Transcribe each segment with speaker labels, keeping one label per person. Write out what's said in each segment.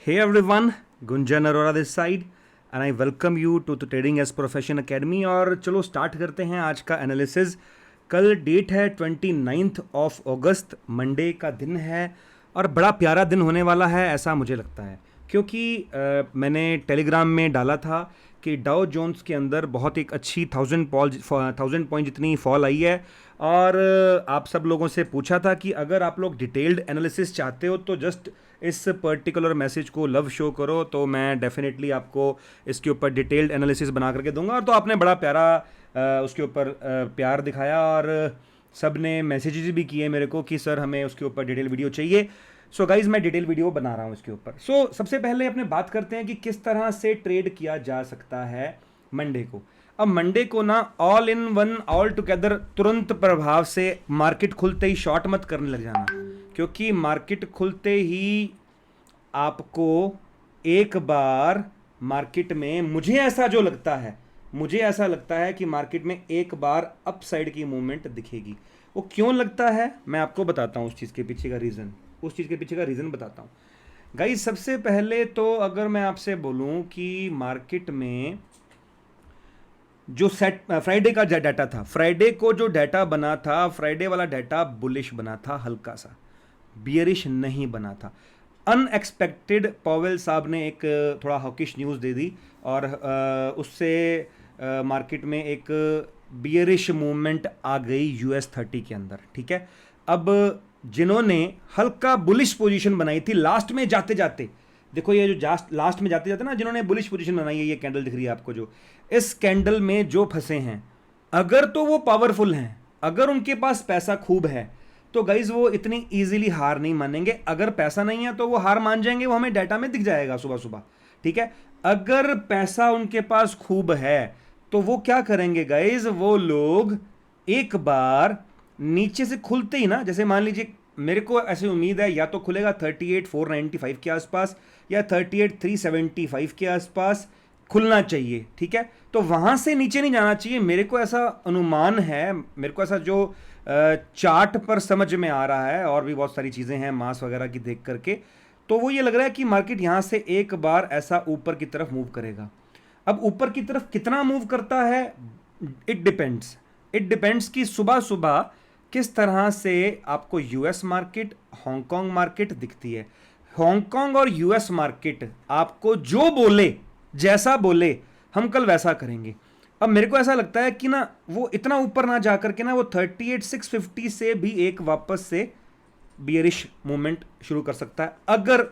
Speaker 1: Hey everyone, Gunjan Arora this side and I welcome you to the Trading as Profession Academy। और चलो start करते हैं आज का एनालिसिस। कल डेट है 29 ऑफ अगस्त, मंडे का दिन है और बड़ा प्यारा दिन होने वाला है ऐसा मुझे लगता है, क्योंकि मैंने टेलीग्राम में डाला था कि डाउ जोन्स के अंदर बहुत एक अच्छी 1000 पॉइंट जितनी फॉल आई है। और आप सब लोगों से पूछा था कि अगर आप लोग डिटेल्ड एनालिसिस चाहते हो तो जस्ट इस पर्टिकुलर मैसेज को लव शो करो, तो मैं डेफिनेटली आपको इसके ऊपर डिटेल्ड एनालिसिस बना करके दूंगा। और तो आपने बड़ा प्यारा उसके ऊपर प्यार दिखाया और सब ने मैसेजेस भी किए मेरे को कि सर हमें उसके ऊपर डिटेल वीडियो चाहिए। सो गाइज मैं डिटेल वीडियो बना रहा हूँ इसके ऊपर। सो सबसे पहले अपने बात करते हैं कि किस तरह से ट्रेड किया जा सकता है मंडे को। अब मंडे को ना all in one all together तुरंत प्रभाव से मार्केट खुलते ही शॉर्ट मत करने लग जाना, क्योंकि मार्केट खुलते ही आपको एक बार मार्केट में मुझे ऐसा लगता है कि मार्केट में एक बार अपसाइड की मूवमेंट दिखेगी। वो क्यों लगता है मैं आपको बताता हूँ, उस चीज़ के पीछे का रीज़न बताता हूँ। गाइस सबसे पहले तो अगर मैं आपसे बोलूँ कि मार्केट में जो सेट फ्राइडे का डाटा था, फ्राइडे को जो डाटा बना था, फ्राइडे वाला डाटा बुलिश बना था, हल्का सा बियरिश नहीं बना था। अनएक्सपेक्टेड पॉवेल साहब ने एक थोड़ा हॉकिश न्यूज़ दे दी और उससे मार्केट में एक बियरिश मूवमेंट आ गई यूएस 30 के अंदर। ठीक है, अब जिन्होंने हल्का बुलिश पोजीशन बनाई थी लास्ट में जाते जाते, देखो ये जो लास्ट में जाते जाते ना जिन्होंने बुलिश पोजीशन बनाई है, ये कैंडल दिख रही है आपको, जो इस कैंडल में जो फंसे हैं, अगर तो वो पावरफुल हैं, अगर उनके पास पैसा खूब है तो गाइज वो इतनी इजीली हार नहीं मानेंगे। अगर पैसा नहीं है तो वो हार मान जाएंगे, वो हमें डाटा में दिख जाएगा सुबह सुबह। ठीक है, अगर पैसा उनके पास खूब है तो वो क्या करेंगे गाइज, वो लोग एक बार नीचे से खुलते ही ना, जैसे मान लीजिए मेरे को ऐसी उम्मीद है या तो खुलेगा 38,495 के आसपास या 38,375 के आसपास खुलना चाहिए। ठीक है, तो वहां से नीचे नहीं जाना चाहिए, मेरे को ऐसा अनुमान है, मेरे को ऐसा जो चार्ट पर समझ में आ रहा है, और भी बहुत सारी चीज़ें हैं मास वगैरह की देख करके, तो वो ये लग रहा है कि मार्केट यहाँ से एक बार ऐसा ऊपर की तरफ मूव करेगा। अब ऊपर की तरफ कितना मूव करता है, इट डिपेंड्स कि सुबह सुबह किस तरह से आपको यूएस मार्केट, हांगकांग मार्केट दिखती है। हांगकांग और यूएस मार्केट आपको जो बोले, जैसा बोले हम कल वैसा करेंगे। अब मेरे को ऐसा लगता है कि ना वो इतना ऊपर ना जाकर के ना वो 38,650 से भी एक वापस से बियरिश मूवमेंट शुरू कर सकता है। अगर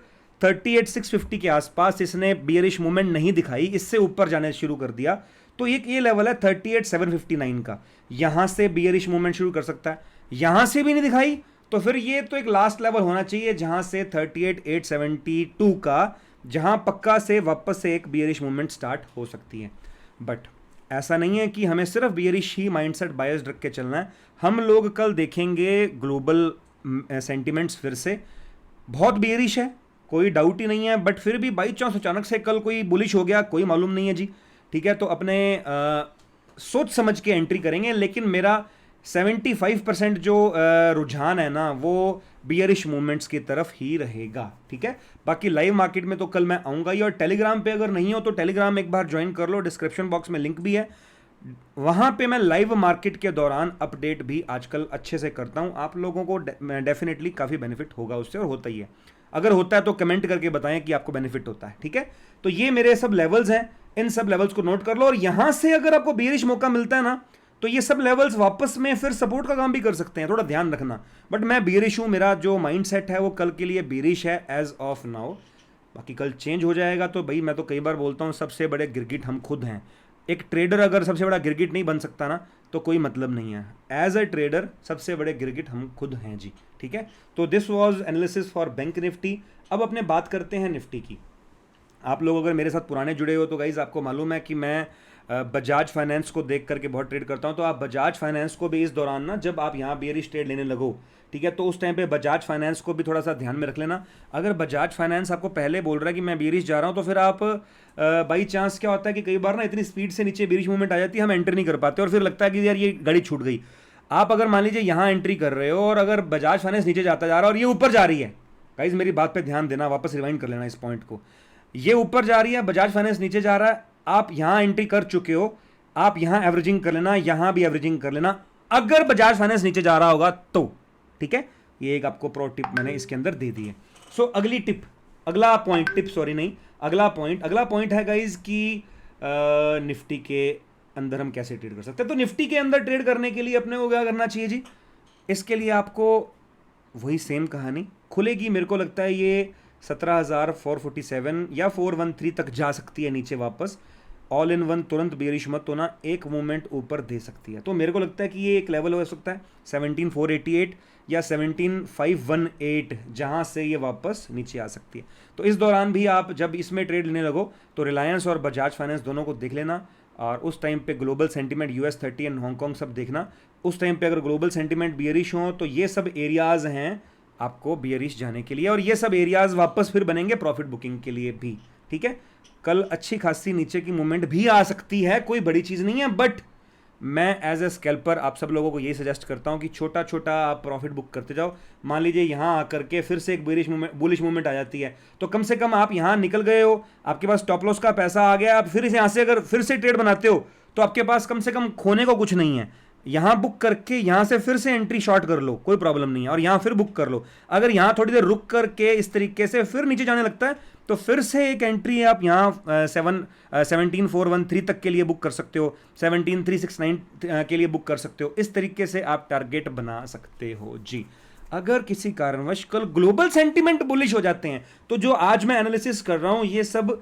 Speaker 1: 38,650 के आसपास इसने बियरिश मूवमेंट नहीं दिखाई, इससे ऊपर जाने शुरू कर दिया, तो एक ये लेवल है 38,759 का, यहां से बियरिश मूवमेंट शुरू कर सकता है। यहां से भी नहीं दिखाई तो फिर ये तो एक लास्ट लेवल होना चाहिए जहां से 38,872 का, जहां पक्का से वापस से एक बियरिश मूवमेंट स्टार्ट हो सकती है। बट ऐसा नहीं है कि हमें सिर्फ बियरिश ही माइंडसेट बायस्ड रख के चलना है। हम लोग कल देखेंगे ग्लोबल सेंटिमेंट्स फिर से बहुत बियरिश है, कोई डाउट ही नहीं है, बट फिर भी बाई चांस अचानक से कल कोई बुलिश हो गया, कोई मालूम नहीं है जी। ठीक है, तो अपने सोच समझ के एंट्री करेंगे, लेकिन मेरा 75% जो रुझान है ना वो बियरिश मूवमेंट्स की तरफ ही रहेगा। ठीक है, बाकी लाइव मार्केट में तो कल मैं आऊँगा ही, और टेलीग्राम पे अगर नहीं हो तो टेलीग्राम एक बार ज्वाइन कर लो, डिस्क्रिप्शन बॉक्स में लिंक भी है, वहाँ पे मैं लाइव मार्केट के दौरान अपडेट भी आजकल अच्छे से करता हूँ। आप लोगों को डेफिनेटली काफ़ी बेनिफिट होगा उससे, और होता ही है। अगर होता है तो कमेंट करके बताएं कि आपको बेनिफिट होता है। ठीक है, तो ये मेरे सब लेवल्स हैं, इन सब लेवल्स को नोट कर लो, और यहां से अगर आपको बेरिश मौका मिलता है ना तो ये सब लेवल्स वापस में फिर सपोर्ट का काम भी कर सकते हैं, थोड़ा ध्यान रखना। बट मैं बेरिश हूं, मेरा जो माइंड सेट है वो कल के लिए बेरिश है एज ऑफ नाउ। बाकी कल चेंज हो जाएगा, तो भाई मैं तो कई बार बोलता हूँ सबसे बड़े गिरगिट हम खुद हैं। एक ट्रेडर अगर सबसे बड़ा गिरगिट नहीं बन सकता ना तो कोई मतलब नहीं है। एज अ ट्रेडर सबसे बड़े गिरगिट हम खुद हैं जी। ठीक है, तो this was analysis for bank Nifty. अब अपने बात करते हैं निफ्टी की। आप लोग अगर मेरे साथ पुराने जुड़े हो तो गाइज आपको मालूम है कि मैं बजाज फाइनेंस को देख करके बहुत ट्रेड करता हूं, तो आप बजाज फाइनेंस को भी इस दौरान ना, जब आप यहाँ बेयरिश ट्रेड लेने लगो, ठीक है, तो उस टाइम पे बजाज फाइनेंस को भी थोड़ा सा ध्यान में रख लेना। अगर बजाज फाइनेंस आपको पहले बोल रहा है कि मैं बेयरिश जा रहा हूँ, तो फिर आप बाई चांस क्या होता है कि कई बार ना इतनी स्पीड से नीचे बेयरिश मूवमेंट आ जाती है, हम एंटर नहीं कर पाते और फिर लगता है कि यार ये गाड़ी छूट गई। आप अगर मान लीजिए यहाँ एंट्री कर रहे हो और अगर बजाज फाइनेंस नीचे जाता जा रहा है और ये ऊपर जा रही है, गाइज मेरी बात पे ध्यान देना, वापस रिवाइंड कर लेना इस पॉइंट को। ये ऊपर जा रही है, बजाज फाइनेंस नीचे जा रहा है, आप यहां एंट्री कर चुके हो, आप यहां एवरेजिंग कर लेना, यहां भी एवरेजिंग कर लेना अगर बजाज फाइनेंस नीचे जा रहा होगा तो, ठीक है। ये एक आपको प्रो टिप मैंने इसके अंदर दे दी है। सो अगली टिप, अगला पॉइंट, टिप सॉरी नहीं, अगला पॉइंट है गाइज कि निफ्टी के अंदर हम कैसे ट्रेड कर सकते हैं। तो निफ्टी के अंदर ट्रेड करने के लिए अपने को क्या करना चाहिए जी, इसके लिए आपको वही सेम कहानी खुलेगी। मेरे को लगता है ये 17,447 या 413 तक जा सकती है नीचे वापस, ऑल इन वन तुरंत बेरिश मत होना, एक मूवमेंट ऊपर दे सकती है। तो मेरे को लगता है कि ये एक लेवल हो सकता है 17,488 या 17,518, जहां से ये वापस नीचे आ सकती है। तो इस दौरान भी आप जब इसमें ट्रेड लेने लगो तो रिलायंस और बजाज फाइनेंस दोनों को देख लेना, और उस टाइम पे global sentiment US30 and Hong Kong सब देखना। उस टाइम पे अगर ग्लोबल सेंटीमेंट बियरिश हो तो ये सब एरियाज हैं आपको बियरिश जाने के लिए, और ये सब एरियाज वापस फिर बनेंगे प्रॉफिट बुकिंग के लिए भी, ठीक है। कल अच्छी खासी नीचे की मूवमेंट भी आ सकती है, कोई बड़ी चीज नहीं है, बट मैं एज ए स्कैल्पर आप सब लोगों को यही सजेस्ट करता हूं कि छोटा छोटा आप प्रॉफिट बुक करते जाओ। मान लीजिए यहां आकर के फिर से एक बुलिश मूवमेंट आ जाती है, तो कम से कम आप यहां निकल गए हो, आपके पास स्टॉप लॉस का पैसा आ गया, आप फिर यहां से अगर फिर से ट्रेड बनाते हो तो आपके पास कम से कम खोने को कुछ नहीं है। यहां बुक करके यहां से फिर से एंट्री शॉर्ट कर लो, कोई प्रॉब्लम नहीं है, और यहां फिर बुक कर लो। अगर यहां थोड़ी देर रुक करके इस तरीके से फिर नीचे जाने लगता है तो फिर से एक एंट्री आप यहां 17,413 तक के लिए बुक कर सकते हो, 17,369 के लिए बुक कर सकते हो। इस तरीके से आप टारगेट बना सकते हो जी। अगर किसी कारणवश कल ग्लोबल सेंटीमेंट बुलिश हो जाते हैं तो जो आज मैं एनालिसिस कर रहा हूं ये सब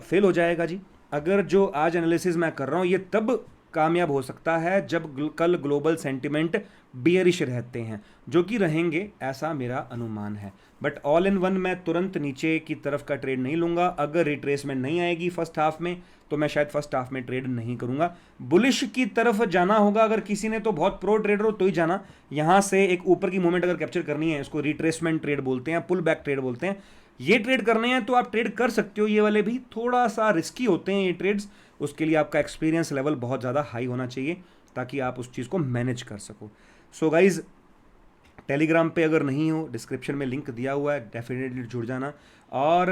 Speaker 1: फेल हो जाएगा जी। अगर जो आज एनालिसिस मैं कर रहा हूं ये तब कामयाब हो सकता है जब कल ग्लोबल सेंटीमेंट बियरिश रहते हैं, जो कि रहेंगे ऐसा मेरा अनुमान है। बट ऑल इन वन मैं तुरंत नीचे की तरफ का ट्रेड नहीं लूंगा। अगर रिट्रेसमेंट नहीं आएगी फर्स्ट हाफ में तो मैं शायद फर्स्ट हाफ में ट्रेड नहीं करूंगा। बुलिश की तरफ जाना होगा अगर किसी ने तो बहुत प्रो ट्रेडर हो तो ही जाना। यहां से एक ऊपर की मूवमेंट अगर कैप्चर करनी है, इसको रिट्रेसमेंट ट्रेड बोलते हैं, पुल बैक ट्रेड बोलते हैं, ये ट्रेड करने हैं तो आप ट्रेड कर सकते हो। ये वाले भी थोड़ा सा रिस्की होते हैं ये ट्रेड्स, उसके लिए आपका एक्सपीरियंस लेवल बहुत ज़्यादा हाई होना चाहिए ताकि आप उस चीज़ को मैनेज कर सको। सो गाइज टेलीग्राम पे अगर नहीं हो, डिस्क्रिप्शन में लिंक दिया हुआ है, डेफिनेटली जुड़ जाना, और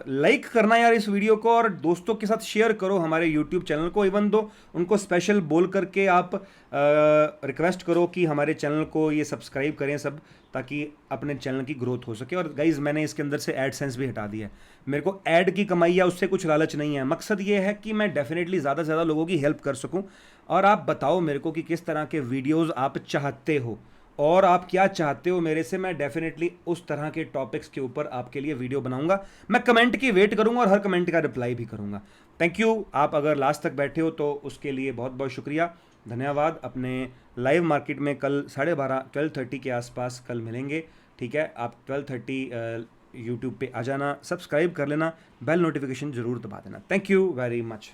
Speaker 1: लाइक करना यार इस वीडियो को, और दोस्तों के साथ शेयर करो हमारे यूट्यूब चैनल को। इवन दो उनको स्पेशल बोल करके आप रिक्वेस्ट करो कि हमारे चैनल को ये सब्सक्राइब करें सब, ताकि अपने चैनल की ग्रोथ हो सके। और गाइज मैंने इसके अंदर से एडसेंस भी हटा दिया है, मेरे को ऐड की कमाई या उससे कुछ लालच नहीं है। मकसद ये है कि मैं डेफिनेटली ज़्यादा से ज़्यादा लोगों की हेल्प कर सकूँ। और आप बताओ मेरे को कि किस तरह के वीडियोज़ आप चाहते हो और आप क्या चाहते हो मेरे से। मैं डेफिनेटली उस तरह के टॉपिक्स के ऊपर आपके लिए वीडियो बनाऊंगा। मैं कमेंट की वेट करूंगा और हर कमेंट का रिप्लाई भी करूंगा। Thank you. आप अगर लास्ट तक बैठे हो तो उसके लिए बहुत बहुत शुक्रिया, धन्यवाद। अपने लाइव मार्केट में कल 12:30 के आसपास कल मिलेंगे, ठीक है। आप 12:30 यूट्यूब पे आ जाना, सब्सक्राइब कर लेना, बेल नोटिफिकेशन जरूर दबा देना। Thank you very much.